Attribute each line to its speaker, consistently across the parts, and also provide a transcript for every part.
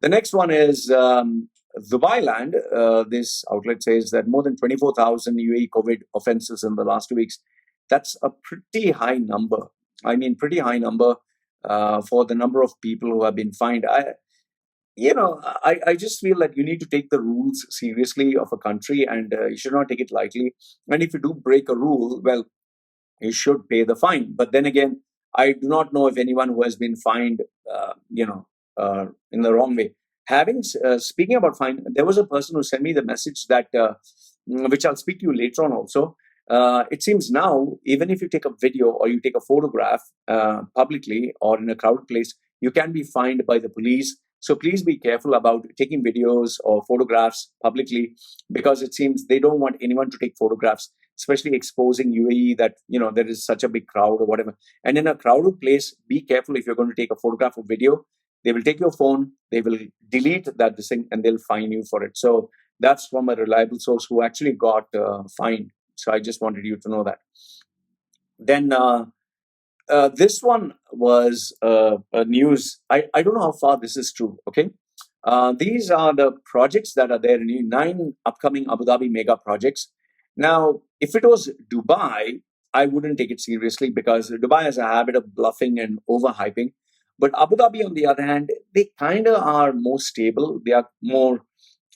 Speaker 1: The next one is Dubai Land. This outlet says that more than 24,000 UAE COVID offenses in the last 2 weeks. That's a pretty high number. I mean, pretty high number for the number of people who have been fined. I just feel that you need to take the rules seriously of a country, and you should not take it lightly. And if you do break a rule, well, you should pay the fine. But then again, I do not know if anyone who has been fined, in the wrong way. Speaking about fine, there was a person who sent me the message that, which I'll speak to you later on also. It seems now, even if you take a video or you take a photograph publicly or in a crowded place, you can be fined by the police. So please be careful about taking videos or photographs publicly, because it seems they don't want anyone to take photographs, especially exposing UAE that, there is such a big crowd or whatever. And in a crowded place, be careful if you're going to take a photograph or video. They will take your phone, they will delete that thing, and they'll fine you for it. So that's from a reliable source who actually got fined. So I just wanted you to know that. Then this one was a news. I don't know how far this is true. Okay. These are the projects that are there in 9 upcoming Abu Dhabi mega projects. Now, if it was Dubai, I wouldn't take it seriously, because Dubai has a habit of bluffing and overhyping. But Abu Dhabi, on the other hand, they kind of are more stable. They are more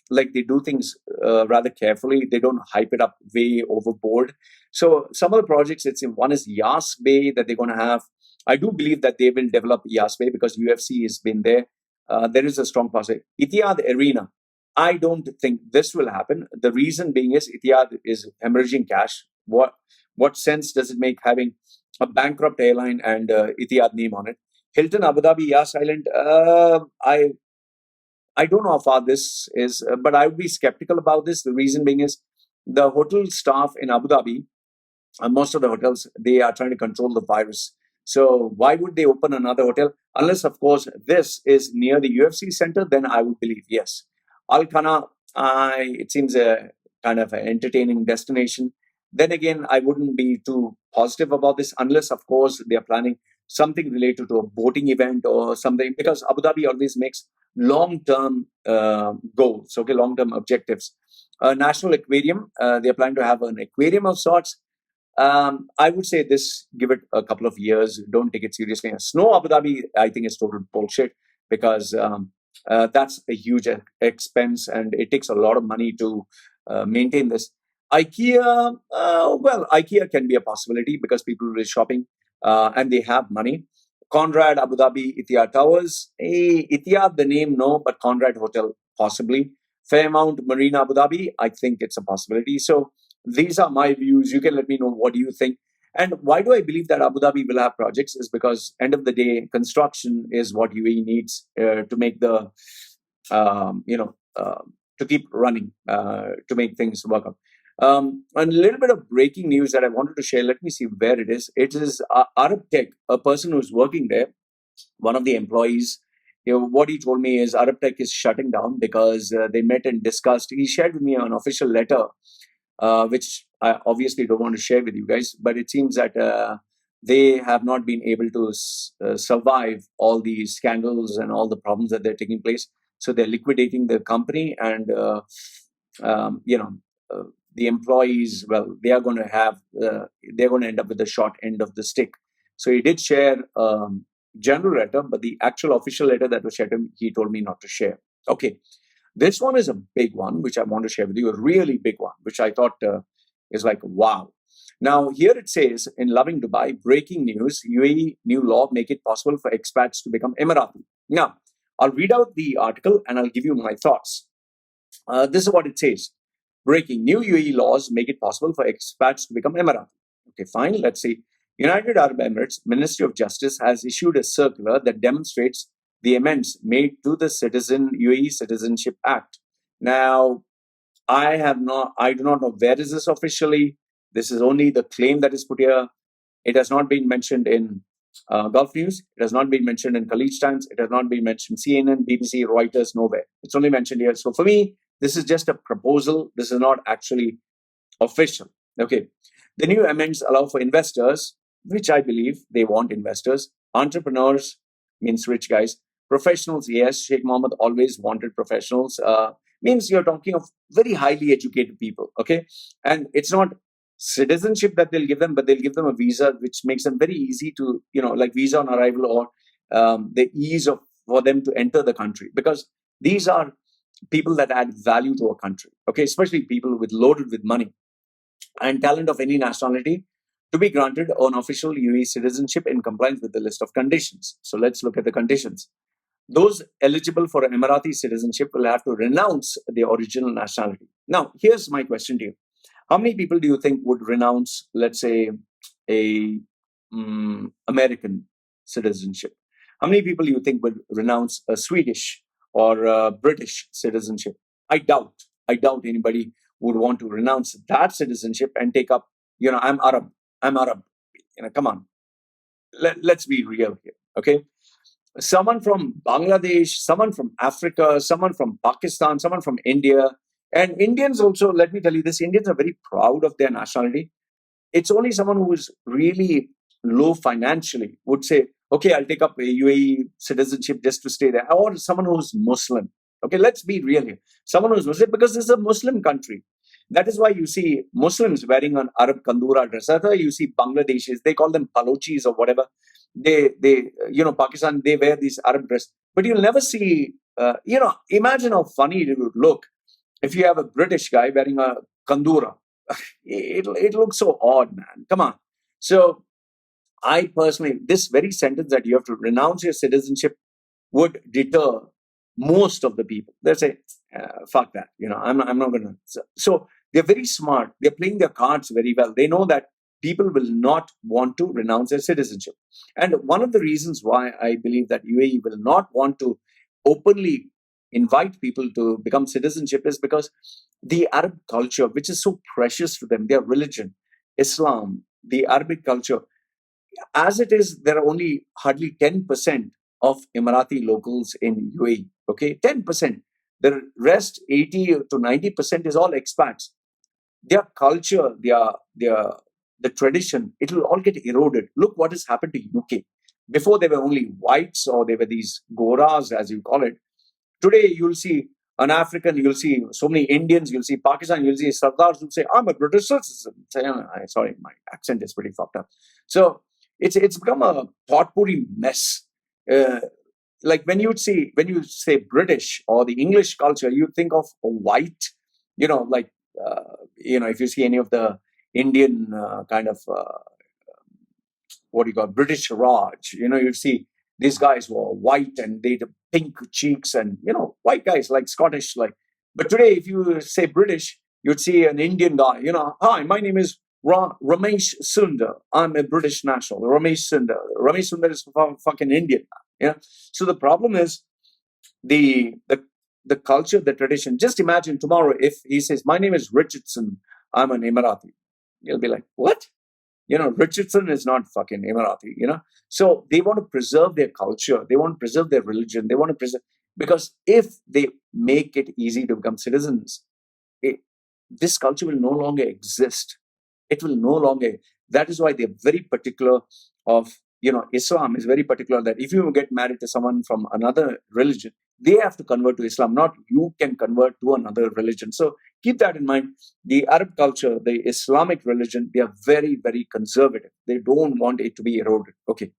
Speaker 1: like, they do things rather carefully. They don't hype it up way overboard. So some of the projects, one is Yas Bay that they're going to have. I do believe that they will develop Yas Bay because UFC has been there. There is a strong possibility. Etihad Arena, I don't think this will happen. The reason being is Etihad is hemorrhaging cash. What sense does it make having a bankrupt airline and Etihad name on it? Hilton Abu Dhabi Yas Island, I don't know how far this is, but I would be skeptical about this. The reason being is the hotel staff in Abu Dhabi, most of the hotels, they are trying to control the virus. So why would they open another hotel? Unless, of course, this is near the UFC center, then I would believe yes. Al Khana, it seems a kind of an entertaining destination. Then again, I wouldn't be too positive about this, unless, of course, they are planning something related to a boating event or something, because Abu Dhabi always makes long-term goals, okay, long-term objectives. National Aquarium, they're planning to have an aquarium of sorts. I would say this, give it a couple of years. Don't take it seriously. Snow Abu Dhabi, I think, is total bullshit, because that's a huge expense and it takes a lot of money to maintain this. IKEA, IKEA can be a possibility because people will be shopping and they have money. Conrad Abu Dhabi Etihad Towers. Etihad, the name, no, but Conrad Hotel, possibly. Fairmount Marina Abu Dhabi, I think it's a possibility. So these are my views. You can let me know what do you think. And why do I believe that Abu Dhabi will have projects is because end of the day, construction is what UAE needs to make the, to keep running, to make things work out. A little bit of breaking news that I wanted to share. Let me see where it is. It is Arabtec, a person who's working there, one of the employees. What he told me is Arabtec is shutting down because they met and discussed. He shared with me an official letter, which I obviously don't want to share with you guys, but it seems that they have not been able to survive all these scandals and all the problems that they're taking place. So they're liquidating the company, and the employees, well, they are going to have, they're going to end up with the short end of the stick. So he did share general letter, but the actual official letter that was shared to him, he told me not to share. Okay. This one is a big one, which I want to share with you, a really big one, which I thought is like, wow. Now, here it says, in Loving Dubai, breaking news, UAE new law make it possible for expats to become Emirati. Now, I'll read out the article and I'll give you my thoughts. This is what it says. Breaking new UAE laws make it possible for expats to become Emirati. Okay, fine. Let's see. United Arab Emirates Ministry of Justice has issued a circular that demonstrates the amendments made to the UAE Citizenship Act. Now, I do not know where is this officially. This is only the claim that is put here. It has not been mentioned in Gulf News. It has not been mentioned in Khaleej Times. It has not been mentioned in CNN, BBC, Reuters, nowhere. It's only mentioned here. So for me, this is just a proposal. This is not actually official. Okay. The new amendments allow for investors, which I believe they want investors, entrepreneurs, means rich guys, Professionals, yes, Sheikh Mohammed always wanted professionals. Means you're talking of very highly educated people, okay? And it's not citizenship that they'll give them, but they'll give them a visa which makes them very easy to, like visa on arrival, or the ease of for them to enter the country, because these are people that add value to a country, okay? Especially people loaded with money and talent of any nationality, to be granted an official UAE citizenship in compliance with the list of conditions. So let's look at the conditions. Those eligible for an Emirati citizenship will have to renounce their original nationality. Now, here's my question to you. How many people do you think would renounce, let's say, a American citizenship? How many people do you think would renounce a Swedish or a British citizenship? I doubt. I doubt anybody would want to renounce that citizenship and take up, I'm Arab. I'm Arab. Come on. Let's be real here. Okay. Someone from Bangladesh, someone from Africa, someone from Pakistan, someone from India. And Indians also, let me tell you this, Indians are very proud of their nationality. It's only someone who is really low financially would say, okay, I'll take up a UAE citizenship just to stay there. Or someone who's Muslim. Okay, let's be real here. Someone who's Muslim, because this is a Muslim country. That is why you see Muslims wearing an Arab kandura dress. That's why you see Bangladeshis, they call them palochis or whatever. Pakistan, they wear these Arab dress. But you'll never see, imagine how funny it would look if you have a British guy wearing a kandura. It looks so odd, man. Come on. So I personally, this very sentence that you have to renounce your citizenship would deter most of the people. They'll say, fuck that. I'm not going to. So they're very smart. They're playing their cards very well. They know that people will not want to renounce their citizenship. And one of the reasons why I believe that UAE will not want to openly invite people to become citizenship is because the Arab culture, which is so precious to them, their religion, Islam, the Arabic culture, as it is, there are only hardly 10% of Emirati locals in UAE. Okay, 10%. The rest, 80 to 90%, is all expats. Their culture, the tradition, it will all get eroded. Look what has happened to UK. Before, there were only whites, or there were these Goras, as you call it. Today, you'll see an African, you'll see so many Indians, you'll see Pakistan, you'll see Sardars who say, I'm a British citizen. Sorry, my accent is pretty fucked up. So it's become a potpourri mess. Like when you say British or the English culture, you think of a white, if you see any of the Indian kind of what do you call British Raj, you see these guys were white and they had pink cheeks, and white guys like Scottish, like. But today, if you say British, you'd see an Indian guy. Hi, my name is Ramesh Sundar. I'm a British national. Ramesh Sundar. Ramesh Sundar is fucking Indian. So the problem is the culture, the tradition. Just imagine tomorrow if he says, my name is Richardson. I'm an Emirati. You'll be like, what? Richardson is not fucking Emirati, So they want to preserve their culture. They want to preserve their religion. They want to preserve, because if they make it easy to become citizens, this culture will no longer exist. It will no longer. That is why they're very particular of, Islam is very particular that if you get married to someone from another religion, they have to convert to Islam, not you can convert to another religion. So keep that in mind. The Arab culture, the Islamic religion, they are very, very conservative. They don't want it to be eroded. Okay.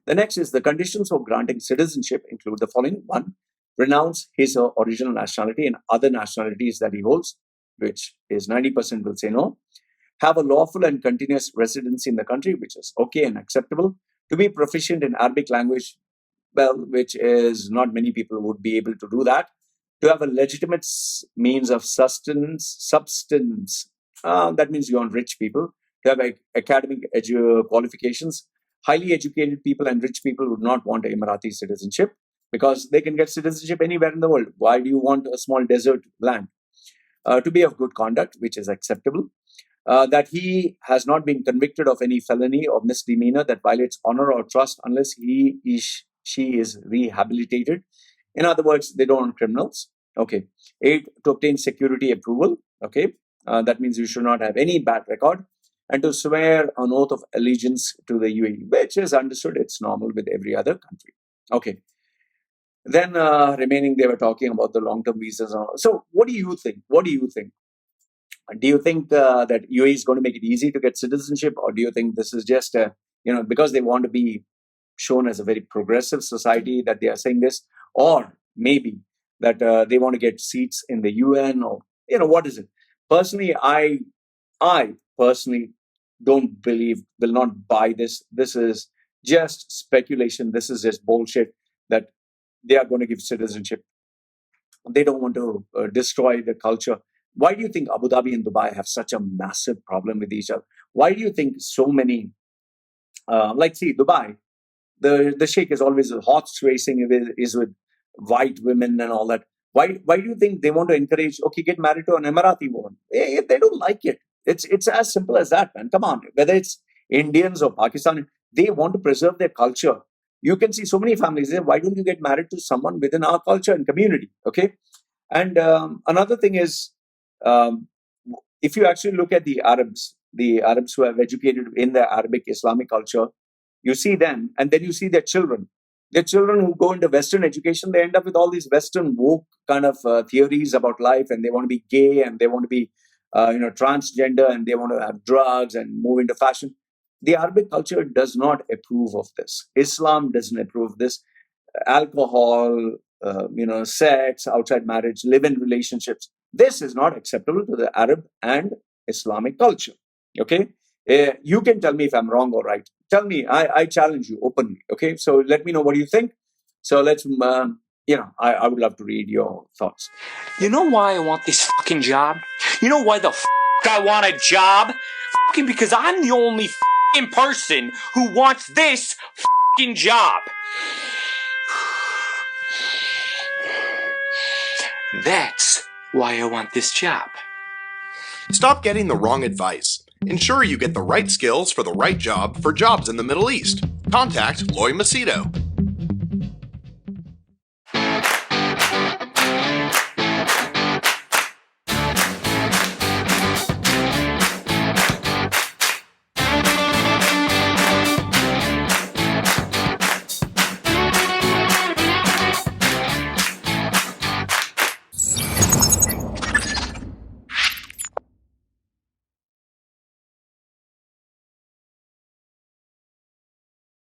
Speaker 1: The next is the conditions for granting citizenship include the following. 1, renounce his or original nationality and other nationalities that he holds, which is 90% will say no. Have a lawful and continuous residency in the country, which is okay and acceptable. To be proficient in Arabic language, well, which is not many people would be able to do that. To have a legitimate means of substance, that means you want rich people. To have academic qualifications. Highly educated people and rich people would not want an Emirati citizenship because they can get citizenship anywhere in the world. Why do you want a small desert land? To be of good conduct, which is acceptable. That he has not been convicted of any felony or misdemeanor that violates honor or trust unless she is rehabilitated. In other words, they don't want criminals. Okay. 8, to obtain security approval. Okay. That means you should not have any bad record. And to swear an oath of allegiance to the UAE, which is understood. It's normal with every other country. Okay. Then remaining, they were talking about the long-term visas. So, what do you think? What do you think? Do you think that UAE is going to make it easy to get citizenship, or do you think this is just because they want to be shown as a very progressive society that they are saying this, or maybe that they want to get seats in the UN, or what is it? Personally, I personally don't believe, will not buy this. This is just speculation. This is just bullshit that they are going to give citizenship. They don't want to destroy the culture. Why do you think Abu Dhabi and Dubai have such a massive problem with each other? Why do you think so many, see, Dubai, the sheikh is always horse racing is with white women and all that. Why do you think they want to encourage? Okay, get married to an Emirati woman. They don't like it. It's as simple as that, man. Come on, whether it's Indians or Pakistani, they want to preserve their culture. You can see so many families say, why don't you get married to someone within our culture and community? Okay, and another thing is, um, if you actually look at the Arabs who have educated in the Arabic Islamic culture, you see them, and then you see their children. Their children who go into Western education, they end up with all these Western woke kind of theories about life, and they want to be gay, and they want to be, transgender, and they want to have drugs and move into fashion. The Arabic culture does not approve of this. Islam doesn't approve of this. Alcohol, sex, outside marriage, live-in relationships. This is not acceptable to the Arab and Islamic culture. Okay, you can tell me if I'm wrong or right. Tell me. I challenge you openly. Okay, so let me know what you think. So let's, I would love to read your thoughts.
Speaker 2: You know why I want this fucking job? You know why the I want a job? Fucking because I'm the only fucking person who wants this fucking job. That's why I want this job.
Speaker 3: Stop getting the wrong advice. Ensure you get the right skills for the right job for jobs in the Middle East. Contact Loy Machedo.